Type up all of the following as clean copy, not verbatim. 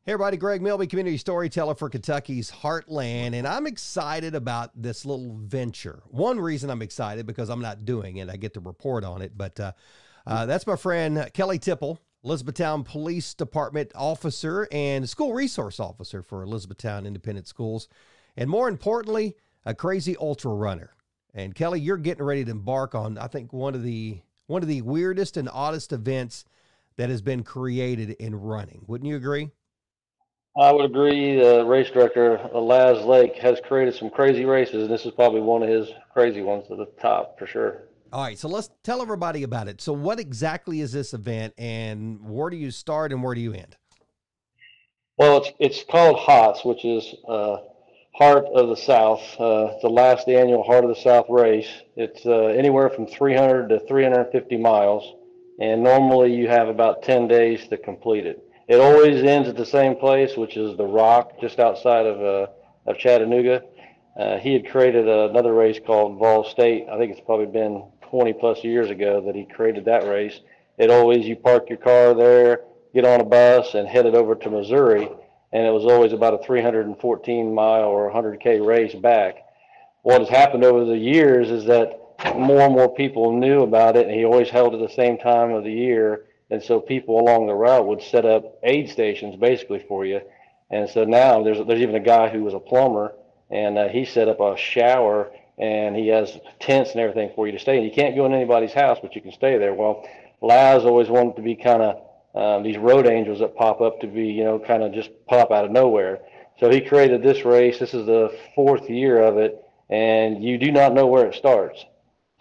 Hey everybody, Greg Milby, community storyteller for Kentucky's Heartland, and I'm excited about this little venture. One reason I'm excited because I'm not doing it. I get to report on it, but that's my friend Kelly Tipple, Elizabethtown Police Department officer and School Resource Officer for Elizabethtown Independent Schools, and more importantly, a crazy ultra runner. And Kelly, you're getting ready to embark on, I think, one of the weirdest and oddest events that has been created in running. Wouldn't you agree? I would agree. The race director, Laz Lake, has created some crazy races, and this is probably one of his crazy ones to the top for sure. All right, so let's tell everybody about it. So what exactly is this event, and where do you start and where do you end? Well, it's called HOTS, which is Heart of the South. It's the last annual Heart of the South race. It's anywhere from 300 to 350 miles, and normally you have about 10 days to complete it. It always ends at the same place, which is the Rock, just outside of Chattanooga. He had created another race called Vol State. I think it's probably been 20 plus years ago that he created that race. It always, you park your car there, get on a bus, and head it over to Missouri. And it was always about a 314 mile or 100K race back. What has happened over the years is that more and more people knew about it, and he always held at the same time of the year. And so people along the route would set up aid stations basically for you. And so now there's even a guy who was a plumber, and he set up a shower, and he has tents and everything for you to stay in. You can't go in anybody's house, but you can stay there. Well, Laz always wanted to be kind of these road angels that pop up to be, kind of just pop out of nowhere. So he created this race. This is the fourth year of it, and you do not know where it starts.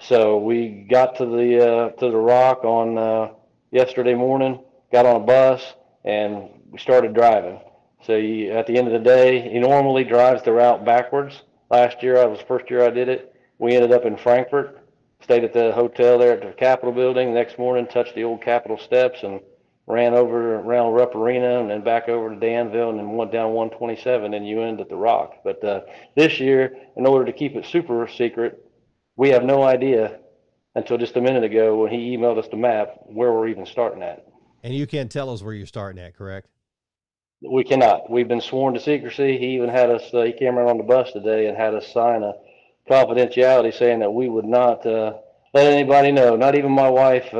So we got to the Rock on yesterday morning, got on a bus, and we started driving. So at the end of the day, he normally drives the route backwards. Last year, the first year I did it, we ended up in Frankfort, stayed at the hotel there at the Capitol building. Next morning, touched the old Capitol steps and ran over around Rupp Arena and then back over to Danville and then went down 127, and you end at the Rock. But this year, in order to keep it super secret, we have no idea until just a minute ago when he emailed us the map where we're even starting at. And you can't tell us where you're starting at, correct? We cannot. We've been sworn to secrecy. He even had us, he came around on the bus today and had us sign a confidentiality saying that we would not let anybody know. Not even my wife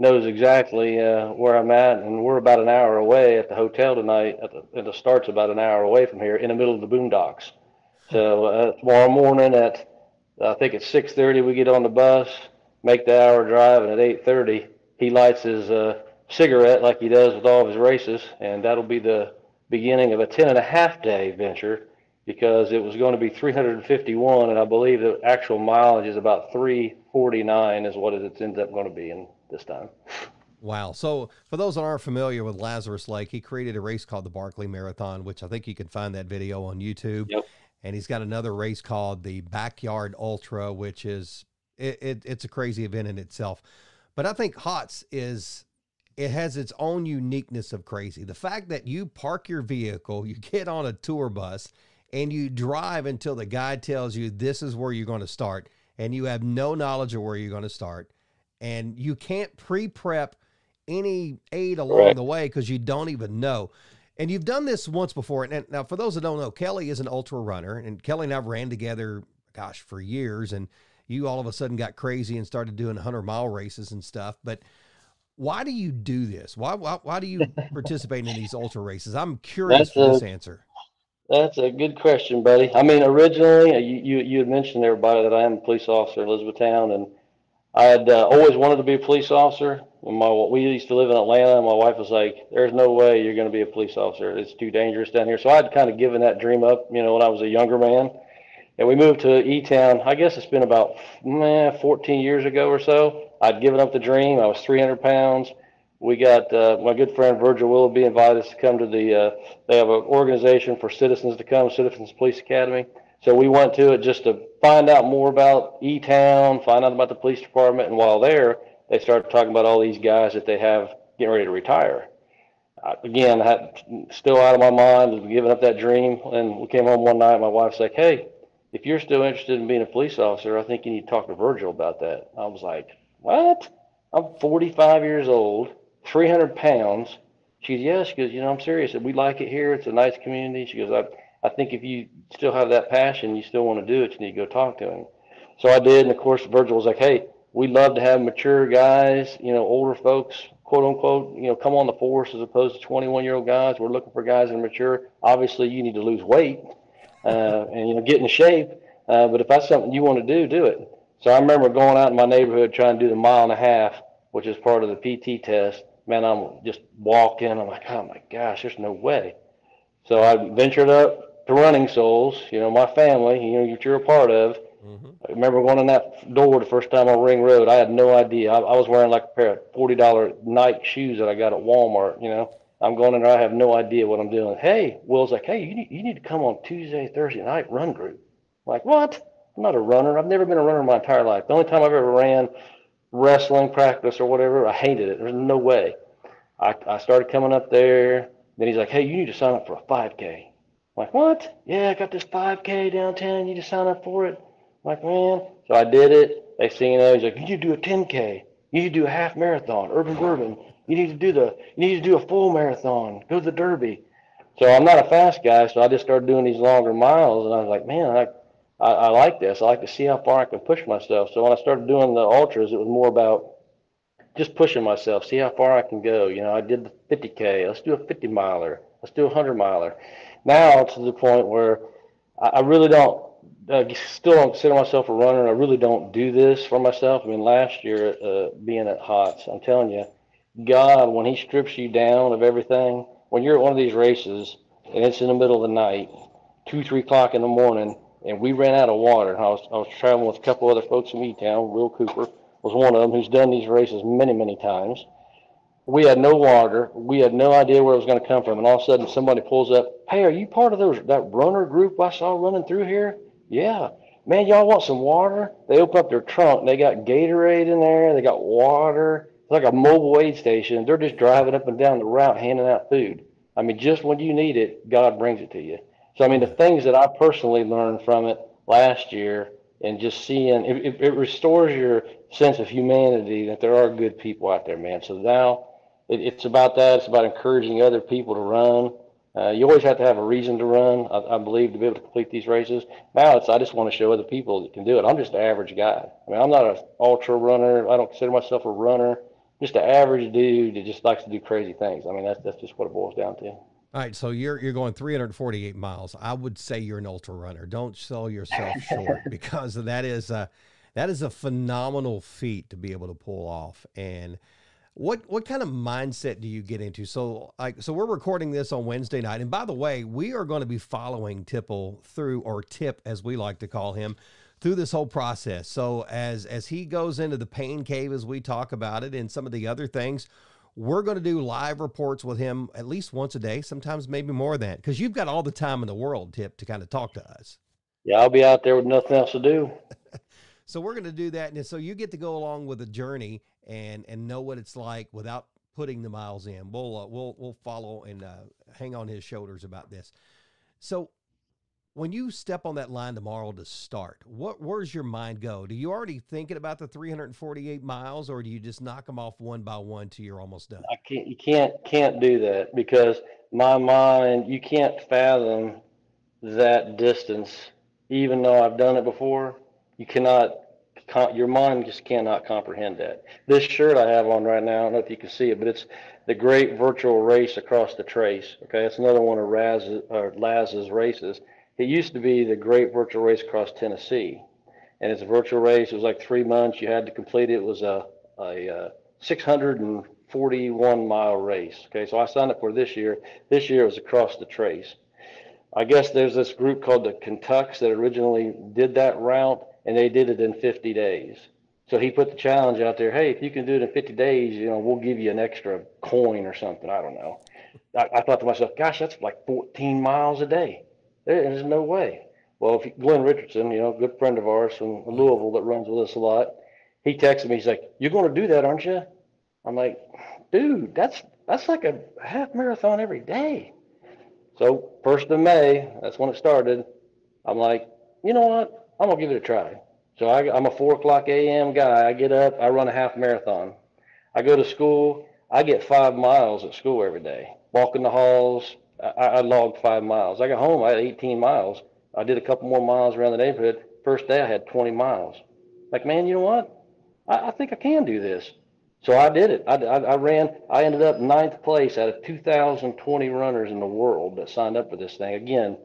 knows exactly where I'm at, and we're about an hour away at the hotel tonight. The start's about an hour away from here in the middle of the boondocks. So tomorrow morning at, I think it's 6:30, we get on the bus, make the hour drive, and at 8:30 he lights his cigarette like he does with all of his races, and that'll be the beginning of a 10.5 day venture, because it was going to be 351, and I believe the actual mileage is about 349 is what it ends up going to be in this time. Wow. So for those that aren't familiar with Lazarus Lake, he created a race called the Barkley Marathon, which I think you can find that video on YouTube. Yep. And he's got another race called the Backyard Ultra, which is, it's a crazy event in itself. But I think HOTS it has its own uniqueness of crazy. The fact that you park your vehicle, you get on a tour bus, and you drive until the guide tells you this is where you're going to start, and you have no knowledge of where you're going to start, and you can't pre-prep any aid along the way because you don't even know. And you've done this once before. And now, for those that don't know, Kelly is an ultra runner, and Kelly and I ran together, gosh, for years. And you all of a sudden got crazy and started doing 100-mile races and stuff. But why do you do this? Why do you participate in these ultra races? I'm curious for this answer. That's a good question, buddy. I mean, originally, you had mentioned, everybody, that I am a police officer in Elizabethtown, and I had always wanted to be a police officer. We used to live in Atlanta, and my wife was like, "There's no way you're going to be a police officer. It's too dangerous down here." So I'd kind of given that dream up, when I was a younger man. And we moved to E-Town. I guess it's been about 14 years ago or so. I'd given up the dream. I was 300 pounds. We got my good friend Virgil Willoughby invited us to come to they have an organization for citizens to come, Citizens Police Academy. So we went to it just to find out more about E-Town, find out about the police department. And while there, they started talking about all these guys that they have getting ready to retire. Again, still out of my mind, giving up that dream. And we came home one night, my wife's like, "Hey, if you're still interested in being a police officer, I think you need to talk to Virgil about that." I was like, "What? I'm 45 years old, 300 pounds, She goes, yeah. She goes, I'm serious. We like it here. It's a nice community. She goes, I think if you still have that passion, you still want to do it, you need to go talk to him. So I did. And of course, Virgil was like, hey, we love to have mature guys, older folks, quote unquote, come on the force as opposed to 21-year-old guys. We're looking for guys that are mature. Obviously, you need to lose weight and, get in shape. But if that's something you want to do it. So I remember going out in my neighborhood trying to do the 1.5 miles, which is part of the PT test. Man, I'm just walking. I'm like, oh my gosh, there's no way. So I ventured up to Running Souls, my family, that you're a part of. Mm-hmm. I remember going in that door the first time on Ring Road. I had no idea. I was wearing like a pair of $40 Nike shoes that I got at Walmart. I'm going in there. I have no idea what I'm doing. Hey, Will's like, hey, you need to come on Tuesday, Thursday night run group. I'm like, what? I'm not a runner. I've never been a runner in my entire life. The only time I've ever ran wrestling practice or whatever, I hated it. There's no way. I started coming up there. Then he's like, hey, you need to sign up for a 5K. I'm like, what? Yeah, I got this 5K downtown. You need to sign up for it. I'm like, man. So I did it. Next thing you know, he's like, you need to do a 10K. You need to do a half marathon, urban bourbon. You need to do a full marathon. Go to the Derby. So I'm not a fast guy, so I just started doing these longer miles, and I was like, man, I like this. I like to see how far I can push myself. So when I started doing the ultras, it was more about just pushing myself, see how far I can go. I did the 50K. Let's do a 50 miler. Let's do a 100 miler. Now to the point where I really don't, still don't consider myself a runner. I really don't do this for myself. I mean, last year, being at HOTS, I'm telling you, God, when He strips you down of everything, when you're at one of these races and it's in the middle of the night, 2, 3 o'clock in the morning, and we ran out of water. I was traveling with a couple other folks from E-Town. Will Cooper was one of them who's done these races many, many times. We had no water. We had no idea where it was going to come from. And all of a sudden, somebody pulls up, hey, are you part of that runner group I saw running through here? Yeah. Man, y'all want some water? They open up their trunk. And they got Gatorade in there. They got water. It's like a mobile aid station. They're just driving up and down the route handing out food. I mean, just when you need it, God brings it to you. So, I mean, the things that I personally learned from it last year and just seeing, it restores your sense of humanity that there are good people out there, man. So now it's about that. It's about encouraging other people to run. You always have to have a reason to run, I believe, to be able to complete these races. Now I just want to show other people that can do it. I'm just an average guy. I mean, I'm not an ultra runner. I don't consider myself a runner. Just an average dude that just likes to do crazy things. I mean, that's just what it boils down to. All right, so you're going 348 miles. I would say you're an ultra runner. Don't sell yourself short because that is a phenomenal feat to be able to pull off. And what kind of mindset do you get into? So we're recording this on Wednesday night, and by the way, we are going to be following Tipple through, or Tip as we like to call him, through this whole process. So as he goes into the pain cave, as we talk about it, and some of the other things, we're going to do live reports with him at least once a day, sometimes maybe more than that, because you've got all the time in the world, Tip, to kind of talk to us. Yeah, I'll be out there with nothing else to do. So we're going to do that. And so you get to go along with the journey and know what it's like without putting the miles in. We'll follow and hang on his shoulders about this. So when you step on that line tomorrow to start, where's your mind go? Do you already thinking about the 348 miles, or do you just knock them off one by one till you're almost done? You can't do that because my mind, you can't fathom that distance. Even though I've done it before, you cannot, your mind just cannot comprehend that. This shirt I have on right now, I don't know if you can see it, but it's the Great Virtual Race Across the Trace. Okay, it's another one of Laz's races. It used to be the Great Virtual Race Across Tennessee, and it's a virtual race. It was like 3 months. You had to complete it. It was a 641-mile race. Okay, so I signed up for this year. This year it was Across the Trace. I guess there's this group called the Kentucks that originally did that route, and they did it in 50 days. So he put the challenge out there. Hey, if you can do it in 50 days, we'll give you an extra coin or something. I don't know. I thought to myself, gosh, that's like 14 miles a day. There's no way. Well, if Glenn Richardson, good friend of ours from Louisville that runs with us a lot, he texted me. He's like, "You're going to do that, aren't you?" I'm like, "Dude, that's like a half marathon every day." So 1st of May, that's when it started. I'm like, you know what? I'm gonna give it a try. So I'm a 4 o'clock a.m. guy. I get up, I run a half marathon. I go to school. I get 5 miles at school every day. Walking the halls, I logged 5 miles. I got home, I had 18 miles. I did a couple more miles around the neighborhood. First day I had 20 miles. Like, man, you know what? I think I can do this. So I did it. I ran. I ended up ninth place out of 2,020 runners in the world that signed up for this thing. Again,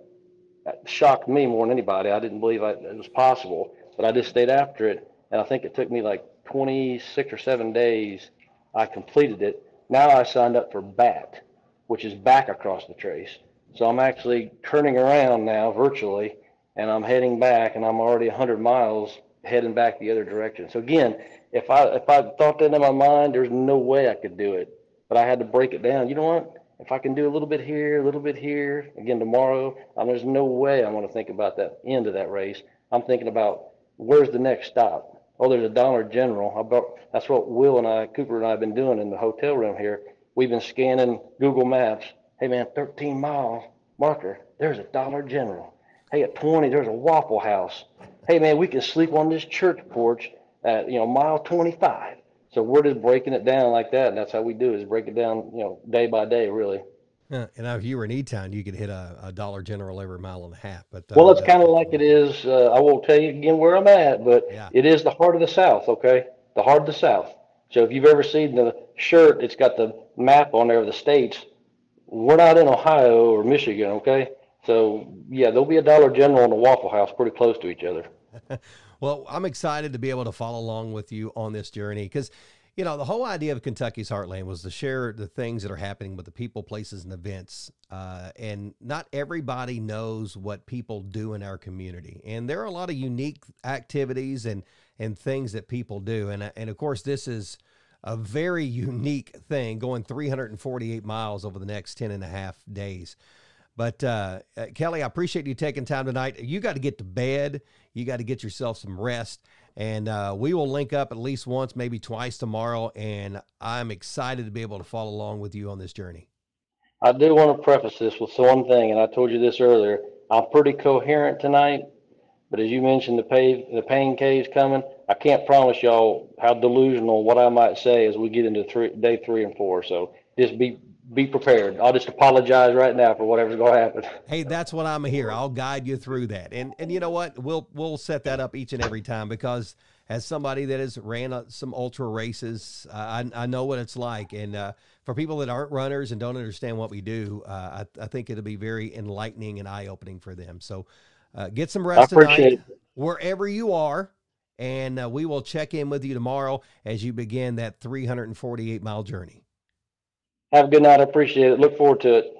that shocked me more than anybody. I didn't believe it was possible, but I just stayed after it. And I think it took me like 26 or 7 days. I completed it. Now I signed up for BAT, which is back across the trace. So I'm actually turning around now virtually, and I'm heading back, and I'm already 100 miles heading back the other direction. So again, if I thought that in my mind, there's no way I could do it. But I had to break it down. You know what? If I can do a little bit here, a little bit here, again tomorrow, there's no way I'm going to think about that end of that race. I'm thinking about where's the next stop. Oh, there's a Dollar General. That's what Cooper and I have been doing in the hotel room here. We've been scanning Google Maps. Hey man, 13-mile marker. There's a Dollar General. Hey, at 20, there's a Waffle House. Hey man, we can sleep on this church porch at mile 25. So we're just breaking it down like that, and that's how we do it, is break it down, day by day, really. And now if you were in E-Town, you could hit a Dollar General every mile and a half. But Well, it's kind of like it is. I won't tell you again where I'm at, but yeah, it is the heart of the South, okay? The heart of the South. So if you've ever seen the shirt, it's got the map on there of the states. We're not in Ohio or Michigan, okay? So yeah, there'll be a Dollar General and a Waffle House pretty close to each other. well, I'm excited to be able to follow along with you on this journey because, the whole idea of Kentucky's Heartland was to share the things that are happening with the people, places, and events. And not everybody knows what people do in our community. And there are a lot of unique activities and things that people do. And of course, this is a very unique thing, going 348 miles over the next 10 and a half days. But Kelly, I appreciate you taking time tonight. You got to get to bed. You got to get yourself some rest. And we will link up at least once, maybe twice tomorrow. And I'm excited to be able to follow along with you on this journey. I do want to preface this with one thing, and I told you this earlier. I'm pretty coherent tonight, but as you mentioned, the pain cave's coming. I can't promise y'all how delusional what I might say as we get into day 3 and 4. So just be prepared. I'll just apologize right now for whatever's going to happen. Hey, that's what I'm here. I'll guide you through that. And you know what? We'll set that up each and every time because as somebody that has ran some ultra races, I know what it's like. And for people that aren't runners and don't understand what we do, I think it'll be very enlightening and eye-opening for them. So get some rest tonight wherever you are. And we will check in with you tomorrow as you begin that 348-mile journey. Have a good night. I appreciate it. Look forward to it.